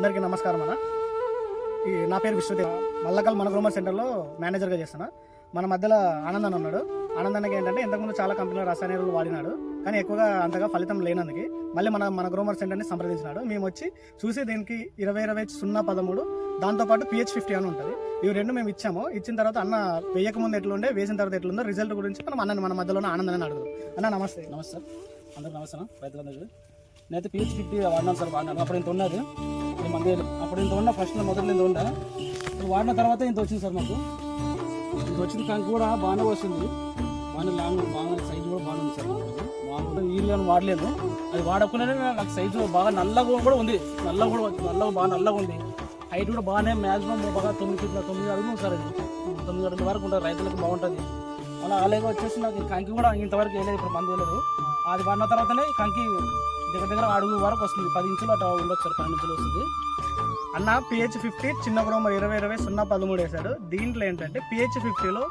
అందరికీ నమస్కారం అన్న. నా పేరు విశ్వదేవ్. మల్లకల్ మన గ్రోమర్ సెంటర్లో మేనేజర్గా చేస్తున్నా. మన మధ్యలో ఆనంద్ అని ఉన్నాడు. ఆనందానికి ఏంటంటే ఇంతకుముందు చాలా కంపెనీల రసాయన ఎరువులు వాడినాడు, కానీ ఎక్కువగా అంతగా ఫలితం లేనందుకు మళ్ళీ మన గ్రోమర్ సెంటర్ని సంప్రదించినాడు. మేము వచ్చి చూసి దీనికి 20-20-0-13 దాంతోపాటు PH50 అని ఉంటుంది. ఇవి రెండు మేము ఇచ్చాము. ఇచ్చిన తర్వాత అన్న వేయక ముందు ఎట్లుండే, వేసిన తర్వాత ఎట్లుందో రిజల్ట్ గురించి మన మధ్యలోనే ఆనందాన్ని అడుగుదాం. అన్న నమస్తే. నమస్తే సార్, అందరికి నమస్తే రైతులందరికీ. నేనైతే PH50 వాడినాను సార్. వాడినాను అప్పుడు ఇంత ఉన్నది, ఇది మంది అప్పుడు ఇంత ఉన్న ఫస్ట్ మొదలు ఇంత ఉండే. ఇప్పుడు వాడిన తర్వాత ఇంత వచ్చింది సార్. మాకు ఇంత వచ్చింది, కంకి కూడా బాగానే వస్తుంది, బాగానే లాంగ్, బాగా సైజు కూడా బాగానే ఉంది సార్. మాకు యూరియా వాడలేదు, అది వాడకుండానే నాకు సైజు బాగా నల్లగా కూడా ఉంది, బాగా నల్లగా ఉంది. హైట్ కూడా బాగానే మ్యాక్సిమం బాగా 9 అడుగులు సార్. అది 9 అడుగుల వరకు ఉంటుంది, రైతులకు బాగుంటుంది. అలా అలాగే వచ్చేసి నాకు కంకి కూడా ఇంతవరకు వేయలేదు, ఇప్పుడు మంది వేయలేదు. అది పడిన తర్వాతనే కంకి దగ్గర అడుగు వరకు వస్తుంది, 10 ఇంచులు అట్లా ఉండొచ్చు సార్, 12 ఇంచులు వస్తుంది. అన్న PH50 చిన్న గ్రోమర్ 20-20-0-13 వేశాడు. దీంట్లో ఏంటంటే PH50లో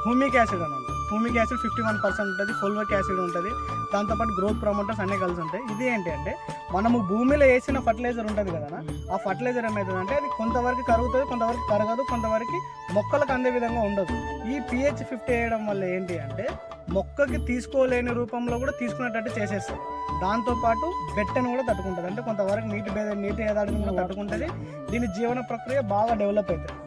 హ్యూమిక్ యాసిడ్ అని ఉంటుంది. హ్యూమిక్ యాసిడ్ 51% ఉంటుంది, ఫోల్విక్ యాసిడ్ ఉంటుంది, దాంతోపాటు గ్రోత్ ప్రమోటర్స్ అన్నీ కలిసి ఉంటాయి. ఇది ఏంటి అంటే మనము భూమిలో వేసిన ఫర్టిలైజర్ ఉంటుంది కదా, ఆ ఫర్టిలైజర్ ఏమవుతుందంటే అది కొంతవరకు కరుగుతుంది, కొంతవరకు కరగదు, కొంతవరకు మొక్కలకు అందే విధంగా ఉండదు. ఈ PH50 వేయడం వల్ల ఏంటి అంటే మొక్కకి తీసుకోలేని రూపంలో కూడా తీసుకునేటట్టు చేసేస్తుంది. దాంతోపాటు బెట్టను కూడా తట్టుకుంటుంది, అంటే కొంతవరకు నీటి ఎదాడిని కూడా తట్టుకుంటుంది. దీని జీవన ప్రక్రియ బాగా డెవలప్ అవుతుంది.